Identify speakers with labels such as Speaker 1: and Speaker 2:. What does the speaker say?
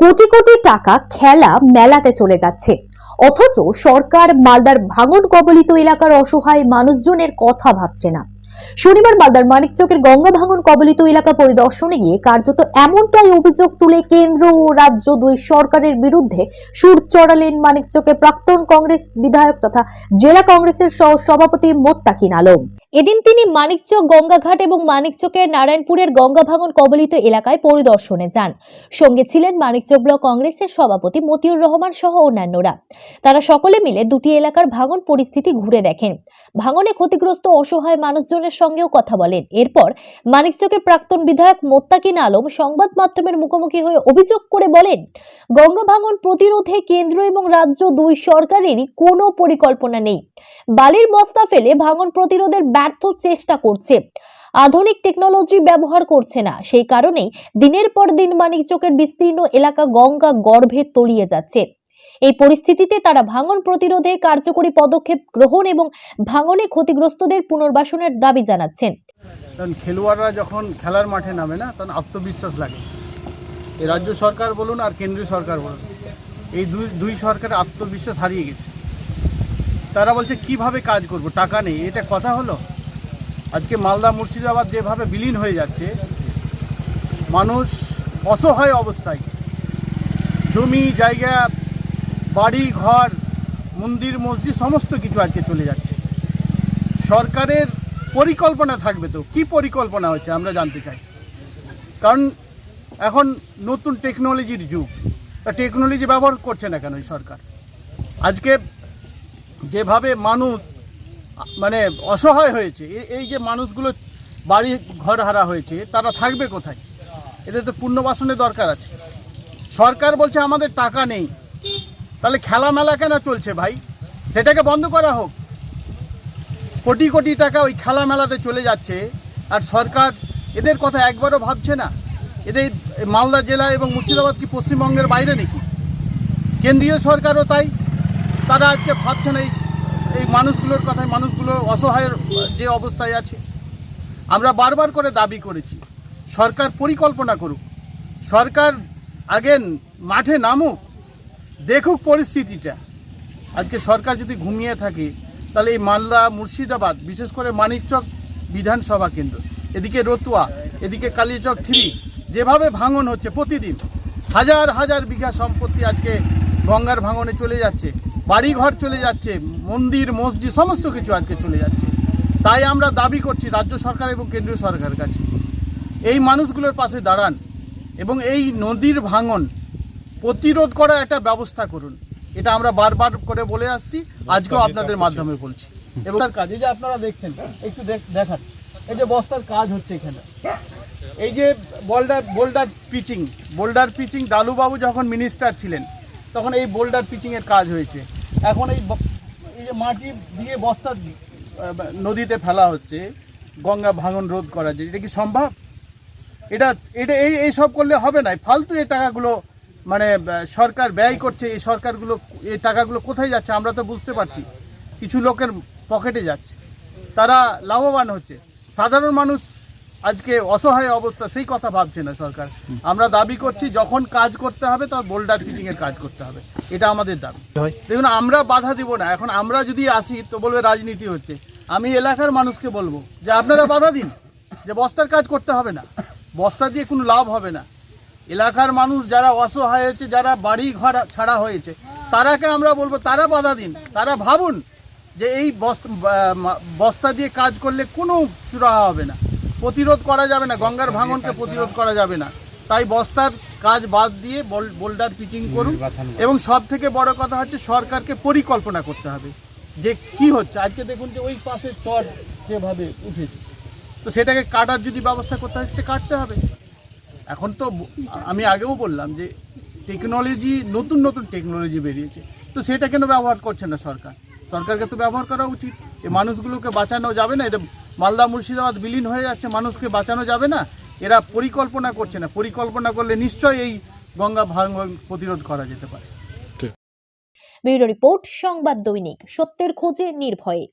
Speaker 1: কোটি কোটি টাকা খেলা মেলাতে চলে যাচ্ছে, অথচ সরকার মালদার ভাঙন কবলিত এলাকার অসহায় মানুষজনের কথা ভাবছে না। শনিবার মালদার মানিকচকের গঙ্গা ভাঙন কবলিত এলাকা পরিদর্শনে গিয়ে কার্যত এমনটাই অভিযোগ তুলে কেন্দ্র ও রাজ্য দুই সরকারের বিরুদ্ধে সুর চড়ালেন মানিকচকের প্রাক্তন কংগ্রেস বিধায়ক তথা জেলা কংগ্রেসের সভাপতি মোত্তাকিন আলম। এদিন তিনি মানিকচক, গঙ্গাঘাট এবং মানিকচকের নারায়ণপুরের গঙ্গা ভাঙন কবলিত এলাকায় পরিদর্শনে যান। সঙ্গে ছিলেন মানিকচক ব্লক কংগ্রেসের সভাপতি মতিউর রহমান সহ অন্যান্যরা। তারা সকলে মিলে দুটি এলাকার ভাঙন পরিস্থিতি ঘুরে দেখেন, ভাঙনে ক্ষতিগ্রস্ত অসহায় মানুষজনের সঙ্গেও কথা বলেন। এরপর মানিকচকের প্রাক্তন বিধায়ক মোত্তাকিন আলম সংবাদ মাধ্যমের মুখোমুখি হয়ে অভিযোগ করে বলেন, গঙ্গা ভাঙন প্রতিরোধে কেন্দ্র এবং রাজ্য দুই সরকারেরই কোনো পরিকল্পনা নেই। বালির বস্তা ফেলে ভাঙন প্রতিরোধের ব্যর্থ চেষ্টা করছে, আধুনিক টেকনোলজি ব্যবহার করছে না। সেই কারণেই দিনের পর দিন মানিকচকের বিস্তীর্ণ এলাকা গঙ্গা গর্ভে তলিয়ে যাচ্ছে। এই পরিস্থিতিতে তারা ভাঙন প্রতিরোধে কার্যকরী পদক্ষেপ গ্রহণ এবং ভাঙনে ক্ষতিগ্রস্তদের পুনর্বাসনের দাবি জানাচ্ছেন।
Speaker 2: কারণ খেলোয়াড়রা যখন খেলার মাঠে নামে না, তখন আত্মবিশ্বাস লাগে। এই রাজ্য সরকার বলুন আর কেন্দ্রীয় সরকার বলুন, এই দুই সরকারের আত্মবিশ্বাস হারিয়ে গেছে। তারা বলছে কিভাবে কাজ করব, টাকা নেই। এটা কথা হলো? আজকে মালদা মুর্শিদাবাদ যেভাবে বিলীন হয়ে যাচ্ছে, মানুষ অসহায় অবস্থায়, জমি জায়গা, বাড়ি ঘর, মন্দির মসজিদ সমস্ত কিছু আজকে চলে যাচ্ছে। সরকারের পরিকল্পনা থাকবে তো, কি পরিকল্পনা হচ্ছে আমরা জানতে চাই। কারণ এখন নতুন টেকনোলজির যুগ, তা টেকনোলজি ব্যবহার করছে না কেন এই সরকার? আজকে যেভাবে মানুষ মানে অসহায় হয়েছে, এই যে মানুষগুলো বাড়ি ঘর হারা হয়েছে, তারা থাকবে কোথায়? এদের তো পুনর্বাসনের দরকার আছে। সরকার বলছে আমাদের টাকা নেই, তাহলে খেলা মেলা কেন চলছে ভাই? সেটাকে বন্ধ করা হোক। কোটি কোটি টাকা ওই খেলা মেলাতে চলে যাচ্ছে, আর সরকার এদের কথা একবারও ভাবছে না। এদের মালদা জেলা এবং মুর্শিদাবাদ কি পশ্চিমবঙ্গের বাইরে নাকি? কেন্দ্রীয় সরকারও তাই, তারা আজকে ভাবছে না এই মানুষগুলোর কথায়। মানুষগুলো অসহায়ের যে অবস্থায় আছে, আমরা বারবার করে দাবি করেছি সরকার পরিকল্পনা করুক। সরকার আগে মাঠে নামুক, দেখুক পরিস্থিতিটা। আজকে সরকার যদি ঘুমিয়ে থাকে, তাহলে এই মালদা মুর্শিদাবাদ, বিশেষ করে মানিকচক বিধানসভা কেন্দ্র, এদিকে রতুয়া, এদিকে কালীচক 3, যেভাবে ভাঙন হচ্ছে প্রতিদিন, হাজার হাজার বিঘা সম্পত্তি আজকে গঙ্গার ভাঙনে চলে যাচ্ছে, বাড়িঘর চলে যাচ্ছে, মন্দির মসজিদ সমস্ত কিছু আজকে চলে যাচ্ছে। তাই আমরা দাবি করছি রাজ্য সরকার এবং কেন্দ্রীয় সরকারের কাছে, এই মানুষগুলোর পাশে দাঁড়ান এবং এই নদীর ভাঙন প্রতিরোধ করার একটা ব্যবস্থা করুন। এটা আমরা বারবার করে বলে আসছি, আজকেও আপনাদের মাধ্যমে বলছি। এবং তার কাজে যে আপনারা দেখছেন, একটু দেখান, এই যে বস্তার কাজ হচ্ছে এখানে, এই যে বোল্ডার পিচিং দালুবাবু যখন মিনিস্টার ছিলেন, তখন এই বোল্ডার পিচিংয়ের কাজ হয়েছে। এখন এই যে মাটি দিয়ে বস্তা নদীতে ফেলা হচ্ছে গঙ্গা ভাঙন রোধ করার জন্য, এটা কি সম্ভব? এটা এটা এই সব করলে হবে না। ফালতু এই টাকাগুলো মানে সরকার ব্যয় করছে, এই টাকাগুলো কোথায় যাচ্ছে আমরা তো বুঝতে পারছি। কিছু লোকের পকেটে যাচ্ছে, তারা লাভবান হচ্ছে। সাধারণ মানুষ আজকে অসহায় অবস্থা, সেই কথা ভাবছে না সরকার। আমরা দাবি করছি যখন কাজ করতে হবে তখন বোল্ডার পিচিংয়ের কাজ করতে হবে, এটা আমাদের দাবি। দেখুন, আমরা বাধা দিব না। এখন আমরা যদি আসি তো বলবে রাজনীতি হচ্ছে। আমি এলাকার মানুষকে বলবো যে আপনারা বাধা দিন, যে বস্তার কাজ করতে হবে না, বস্তা দিয়ে কোনো লাভ হবে না। এলাকার মানুষ যারা অসহায় হয়েছে, যারা বাড়ি ঘর ছাড়া হয়েছে, তারাকে আমরা বলবো তারা বাধা দিন। তারা ভাবুন যে এই বস্তা দিয়ে কাজ করলে কোনো সুরাহা হবে না, প্রতিরোধ করা যাবে না, গঙ্গার ভাঙনকে প্রতিরোধ করা যাবে না। তাই বস্তার কাজ বাদ দিয়ে বোল্ডার পিচিং করুন। এবং সব থেকে বড় কথা হচ্ছে সরকারকে পরিকল্পনা করতে হবে যে কি হচ্ছে। আজকে দেখুন যে ওই পাশে চর যেভাবে উঠেছে, তো সেটাকে কাটার যদি ব্যবস্থা করতে হয় সেটা কাটতে হবে। এখন তো আমি আগেও বললাম যে টেকনোলজি, নতুন নতুন টেকনোলজি বেরিয়েছে, তো সেটা কেন ব্যবহার করছে না সরকার? সরকারকে তো ব্যবহার করা উচিত। এই মানুষগুলোকে বাঁচানো যাবে না? এটা মালদা মুর্শিদাবাদ বিলীন হয়ে যাচ্ছে, মানুষকে বাঁচানো যাবে না? এরা পরিকল্পনা করছে না। পরিকল্পনা করলে নিশ্চয়ই এই গঙ্গা ভাঙন প্রতিরোধ করা যেতে পারে।
Speaker 1: ব্যুরো রিপোর্ট, সংবাদ দৈনিক, সত্যের খোঁজে নির্ভয়ে।